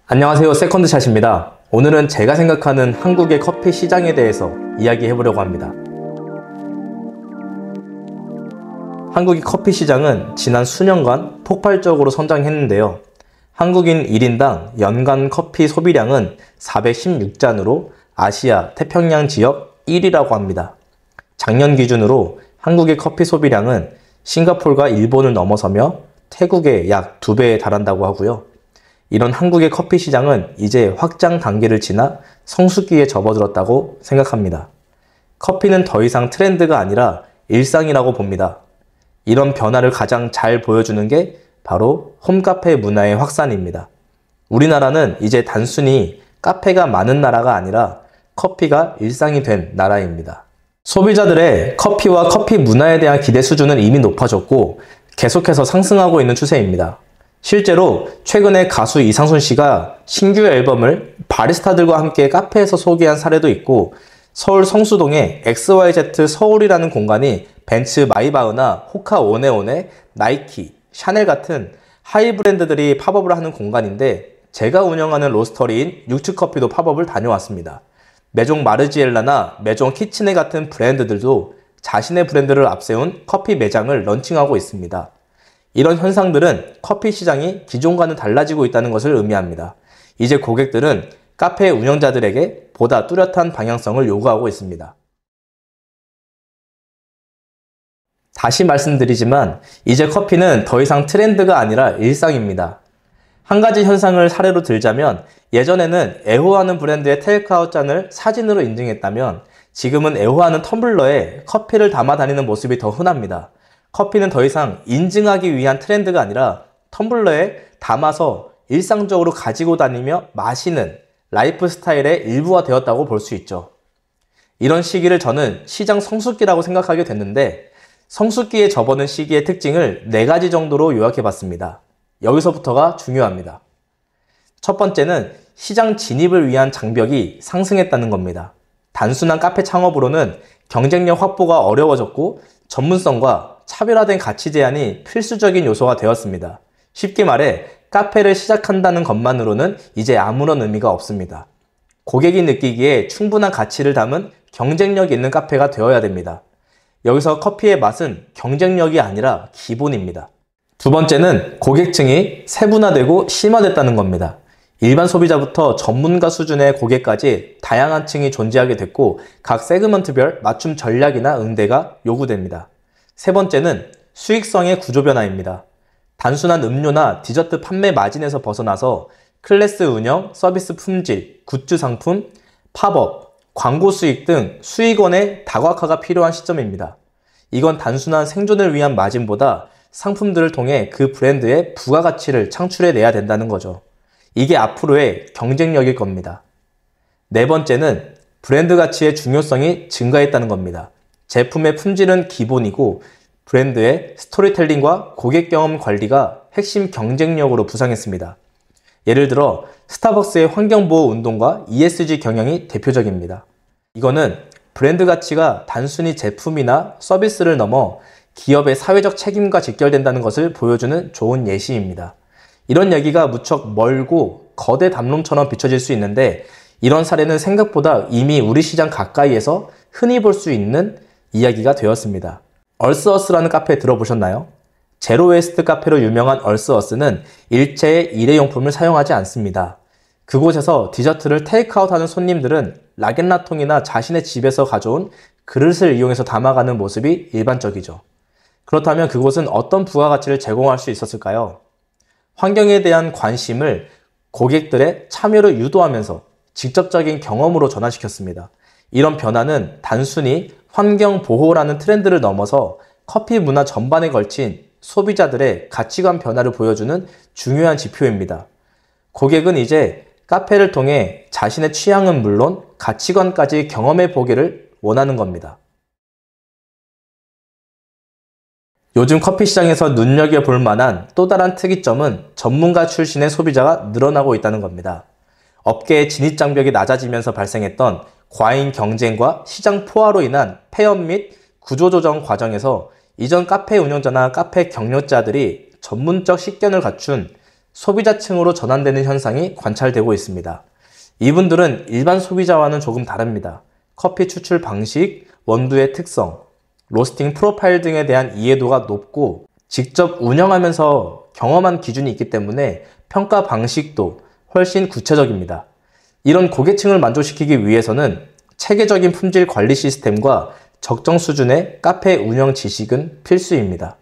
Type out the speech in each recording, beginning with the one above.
안녕하세요, 세컨드샷입니다. 오늘은 제가 생각하는 한국의 커피 시장에 대해서 이야기해보려고 합니다. 한국의 커피 시장은 지난 수년간 폭발적으로 성장했는데요. 한국인 1인당 연간 커피 소비량은 416잔으로 아시아 태평양 지역 1위라고 합니다. 작년 기준으로 한국의 커피 소비량은 싱가포르가 일본을 넘어서며 태국의 약 2배에 달한다고 하고요. 이런 한국의 커피 시장은 이제 확장 단계를 지나 성숙기에 접어들었다고 생각합니다. 커피는 더 이상 트렌드가 아니라 일상이라고 봅니다. 이런 변화를 가장 잘 보여주는 게 바로 홈카페 문화의 확산입니다. 우리나라는 이제 단순히 카페가 많은 나라가 아니라 커피가 일상이 된 나라입니다. 소비자들의 커피와 커피 문화에 대한 기대 수준은 이미 높아졌고 계속해서 상승하고 있는 추세입니다. 실제로 최근에 가수 이상순 씨가 신규 앨범을 바리스타들과 함께 카페에서 소개한 사례도 있고, 서울 성수동의 XYZ 서울이라는 공간이 벤츠 마이바흐나 호카 오네오네, 나이키, 샤넬 같은 하이 브랜드들이 팝업을 하는 공간인데, 제가 운영하는 로스터리인 육츠커피도 팝업을 다녀왔습니다. 메종 마르지엘라나 메종 키치네 같은 브랜드들도 자신의 브랜드를 앞세운 커피 매장을 런칭하고 있습니다. 이런 현상들은 커피 시장이 기존과는 달라지고 있다는 것을 의미합니다. 이제 고객들은 카페 운영자들에게 보다 뚜렷한 방향성을 요구하고 있습니다. 다시 말씀드리지만 이제 커피는 더 이상 트렌드가 아니라 일상입니다. 한 가지 현상을 사례로 들자면, 예전에는 애호하는 브랜드의 테이크아웃 잔을 사진으로 인증했다면 지금은 애호하는 텀블러에 커피를 담아 다니는 모습이 더 흔합니다. 커피는 더 이상 인증하기 위한 트렌드가 아니라 텀블러에 담아서 일상적으로 가지고 다니며 마시는 라이프 스타일의 일부가 되었다고 볼 수 있죠. 이런 시기를 저는 시장 성숙기라고 생각하게 됐는데, 성숙기에 접어든 시기의 특징을 4가지 정도로 요약해봤습니다. 여기서부터가 중요합니다. 첫 번째는 시장 진입을 위한 장벽이 상승했다는 겁니다. 단순한 카페 창업으로는 경쟁력 확보가 어려워졌고 전문성과 차별화된 가치 제한이 필수적인 요소가 되었습니다. 쉽게 말해 카페를 시작한다는 것만으로는 이제 아무런 의미가 없습니다. 고객이 느끼기에 충분한 가치를 담은 경쟁력 있는 카페가 되어야 됩니다. 여기서 커피의 맛은 경쟁력이 아니라 기본입니다. 두 번째는 고객층이 세분화되고 심화됐다는 겁니다. 일반 소비자부터 전문가 수준의 고객까지 다양한 층이 존재하게 됐고, 각 세그먼트별 맞춤 전략이나 응대가 요구됩니다. 세 번째는 수익성의 구조 변화입니다. 단순한 음료나 디저트 판매 마진에서 벗어나서 클래스 운영, 서비스 품질, 굿즈 상품, 팝업, 광고 수익 등 수익원의 다각화가 필요한 시점입니다. 이건 단순한 생존을 위한 마진보다 상품들을 통해 그 브랜드의 부가가치를 창출해내야 된다는 거죠. 이게 앞으로의 경쟁력일 겁니다. 네 번째는 브랜드 가치의 중요성이 증가했다는 겁니다. 제품의 품질은 기본이고 브랜드의 스토리텔링과 고객 경험 관리가 핵심 경쟁력으로 부상했습니다. 예를 들어 스타벅스의 환경보호 운동과 ESG 경영이 대표적입니다. 이거는 브랜드 가치가 단순히 제품이나 서비스를 넘어 기업의 사회적 책임과 직결된다는 것을 보여주는 좋은 예시입니다. 이런 얘기가 무척 멀고 거대 담론처럼 비춰질 수 있는데, 이런 사례는 생각보다 이미 우리 시장 가까이에서 흔히 볼 수 있는 이야기가 되었습니다. 얼스어스라는 카페 들어보셨나요? 제로웨이스트 카페로 유명한 얼스어스는 일체의 일회용품을 사용하지 않습니다. 그곳에서 디저트를 테이크아웃하는 손님들은 락앤락통이나 자신의 집에서 가져온 그릇을 이용해서 담아가는 모습이 일반적이죠. 그렇다면 그곳은 어떤 부가가치를 제공할 수 있었을까요? 환경에 대한 관심을 고객들의 참여를 유도하면서 직접적인 경험으로 전환시켰습니다. 이런 변화는 단순히 환경 보호라는 트렌드를 넘어서 커피 문화 전반에 걸친 소비자들의 가치관 변화를 보여주는 중요한 지표입니다. 고객은 이제 카페를 통해 자신의 취향은 물론 가치관까지 경험해 보기를 원하는 겁니다. 요즘 커피 시장에서 눈여겨볼 만한 또 다른 특이점은 전문가 출신의 소비자가 늘어나고 있다는 겁니다. 업계의 진입장벽이 낮아지면서 발생했던 과잉 경쟁과 시장 포화로 인한 폐업 및 구조조정 과정에서 이전 카페 운영자나 카페 경력자들이 전문적 식견을 갖춘 소비자층으로 전환되는 현상이 관찰되고 있습니다. 이분들은 일반 소비자와는 조금 다릅니다. 커피 추출 방식, 원두의 특성, 로스팅 프로파일 등에 대한 이해도가 높고 직접 운영하면서 경험한 기준이 있기 때문에 평가 방식도 훨씬 구체적입니다. 이런 고객층을 만족시키기 위해서는 체계적인 품질 관리 시스템과 적정 수준의 카페 운영 지식은 필수입니다.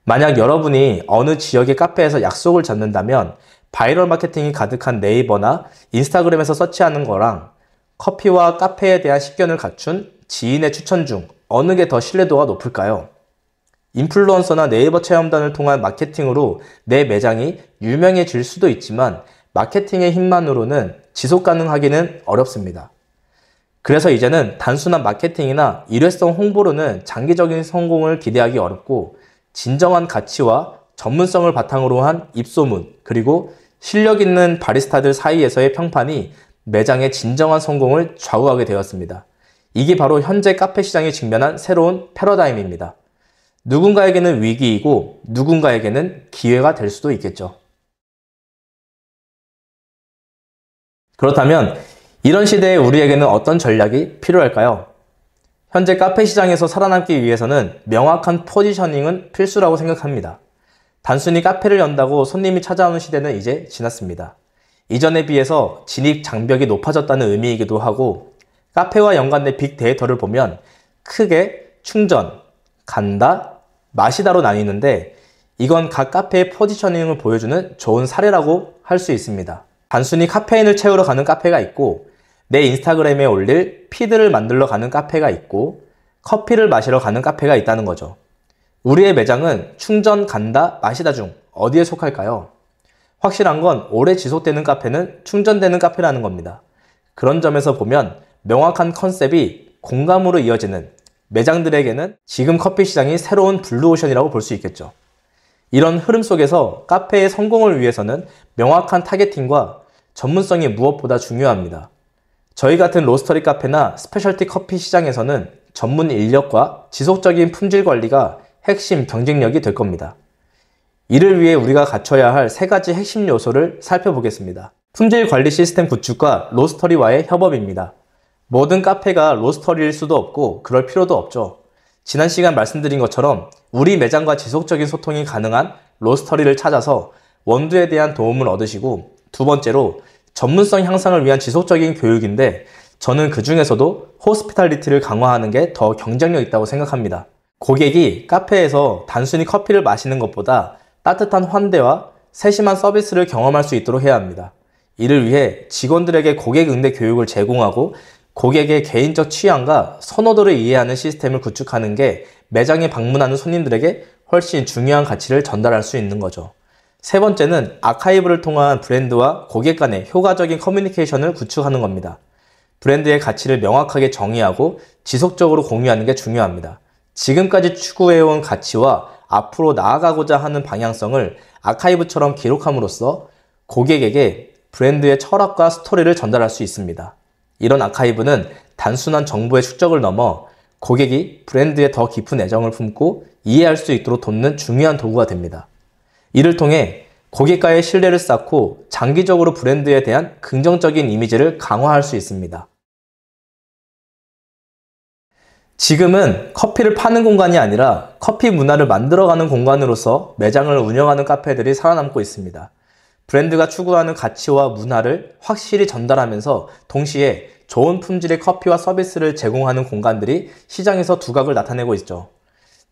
만약 여러분이 어느 지역의 카페에서 약속을 잡는다면 바이럴 마케팅이 가득한 네이버나 인스타그램에서 서치하는 거랑 커피와 카페에 대한 식견을 갖춘 지인의 추천 중 어느 게 더 신뢰도가 높을까요? 인플루언서나 네이버 체험단을 통한 마케팅으로 내 매장이 유명해질 수도 있지만 마케팅의 힘만으로는 지속 가능하기는 어렵습니다. 그래서 이제는 단순한 마케팅이나 일회성 홍보로는 장기적인 성공을 기대하기 어렵고 진정한 가치와 전문성을 바탕으로 한 입소문 그리고 실력 있는 바리스타들 사이에서의 평판이 매장의 진정한 성공을 좌우하게 되었습니다. 이게 바로 현재 카페 시장이 직면한 새로운 패러다임입니다. 누군가에게는 위기이고 누군가에게는 기회가 될 수도 있겠죠. 그렇다면 이런 시대에 우리에게는 어떤 전략이 필요할까요? 현재 카페 시장에서 살아남기 위해서는 명확한 포지셔닝은 필수라고 생각합니다. 단순히 카페를 연다고 손님이 찾아오는 시대는 이제 지났습니다. 이전에 비해서 진입 장벽이 높아졌다는 의미이기도 하고 카페와 연관된 빅데이터를 보면 크게 충전, 간다, 마시다로 나뉘는데 이건 각 카페의 포지셔닝을 보여주는 좋은 사례라고 할 수 있습니다. 단순히 카페인을 채우러 가는 카페가 있고 내 인스타그램에 올릴 피드를 만들러 가는 카페가 있고 커피를 마시러 가는 카페가 있다는 거죠. 우리의 매장은 충전, 간다, 마시다 중 어디에 속할까요? 확실한 건 오래 지속되는 카페는 충전되는 카페라는 겁니다. 그런 점에서 보면 명확한 컨셉이 공감으로 이어지는 매장들에게는 지금 커피 시장이 새로운 블루오션이라고 볼 수 있겠죠. 이런 흐름 속에서 카페의 성공을 위해서는 명확한 타겟팅과 전문성이 무엇보다 중요합니다. 저희 같은 로스터리 카페나 스페셜티 커피 시장에서는 전문 인력과 지속적인 품질 관리가 핵심 경쟁력이 될 겁니다. 이를 위해 우리가 갖춰야 할 세 가지 핵심 요소를 살펴보겠습니다. 품질 관리 시스템 구축과 로스터리와의 협업입니다. 모든 카페가 로스터리일 수도 없고 그럴 필요도 없죠. 지난 시간 말씀드린 것처럼 우리 매장과 지속적인 소통이 가능한 로스터리를 찾아서 원두에 대한 도움을 얻으시고 두 번째로 전문성 향상을 위한 지속적인 교육인데 저는 그 중에서도 호스피탈리티를 강화하는 게 더 경쟁력 있다고 생각합니다. 고객이 카페에서 단순히 커피를 마시는 것보다 따뜻한 환대와 세심한 서비스를 경험할 수 있도록 해야 합니다. 이를 위해 직원들에게 고객 응대 교육을 제공하고 고객의 개인적 취향과 선호도를 이해하는 시스템을 구축하는 게 매장에 방문하는 손님들에게 훨씬 중요한 가치를 전달할 수 있는 거죠. 세 번째는 아카이브를 통한 브랜드와 고객 간의 효과적인 커뮤니케이션을 구축하는 겁니다. 브랜드의 가치를 명확하게 정의하고 지속적으로 공유하는 게 중요합니다. 지금까지 추구해온 가치와 앞으로 나아가고자 하는 방향성을 아카이브처럼 기록함으로써 고객에게 브랜드의 철학과 스토리를 전달할 수 있습니다. 이런 아카이브는 단순한 정보의 축적을 넘어 고객이 브랜드에 더 깊은 애정을 품고 이해할 수 있도록 돕는 중요한 도구가 됩니다. 이를 통해 고객과의 신뢰를 쌓고 장기적으로 브랜드에 대한 긍정적인 이미지를 강화할 수 있습니다. 지금은 커피를 파는 공간이 아니라 커피 문화를 만들어가는 공간으로서 매장을 운영하는 카페들이 살아남고 있습니다. 브랜드가 추구하는 가치와 문화를 확실히 전달하면서 동시에 좋은 품질의 커피와 서비스를 제공하는 공간들이 시장에서 두각을 나타내고 있죠.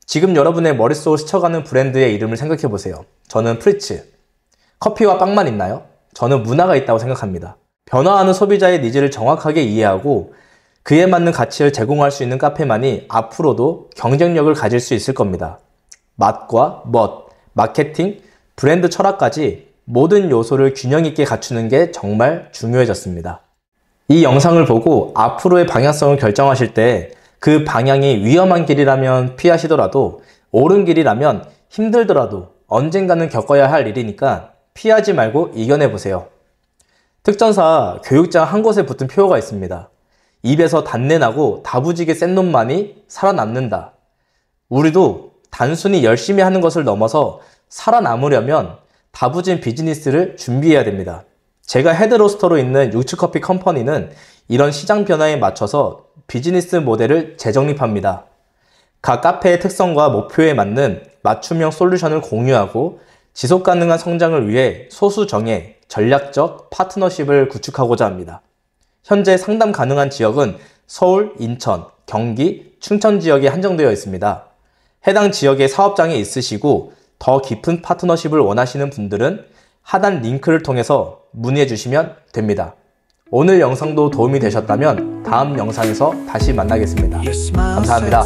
지금 여러분의 머릿속을 스쳐가는 브랜드의 이름을 생각해보세요. 저는 프리츠. 커피와 빵만 있나요? 저는 문화가 있다고 생각합니다. 변화하는 소비자의 니즈를 정확하게 이해하고 그에 맞는 가치를 제공할 수 있는 카페만이 앞으로도 경쟁력을 가질 수 있을 겁니다. 맛과 멋, 마케팅, 브랜드 철학까지 모든 요소를 균형 있게 갖추는 게 정말 중요해졌습니다. 이 영상을 보고 앞으로의 방향성을 결정하실 때 그 방향이 위험한 길이라면 피하시더라도 옳은 길이라면 힘들더라도 언젠가는 겪어야 할 일이니까 피하지 말고 이겨내보세요. 특전사 교육장 한 곳에 붙은 표어가 있습니다. 입에서 단내나고 다부지게 센 놈만이 살아남는다. 우리도 단순히 열심히 하는 것을 넘어서 살아남으려면 다부진 비즈니스를 준비해야 됩니다. 제가 헤드로스터로 있는 유츠커피 컴퍼니는 이런 시장 변화에 맞춰서 비즈니스 모델을 재정립합니다. 각 카페의 특성과 목표에 맞는 맞춤형 솔루션을 공유하고 지속 가능한 성장을 위해 소수 정예, 전략적 파트너십을 구축하고자 합니다. 현재 상담 가능한 지역은 서울, 인천, 경기, 충청 지역에 한정되어 있습니다. 해당 지역에 사업장이 있으시고 더 깊은 파트너십을 원하시는 분들은 하단 링크를 통해서 문의해 주시면 됩니다. 오늘 영상도 도움이 되셨다면 다음 영상에서 다시 만나겠습니다. 감사합니다.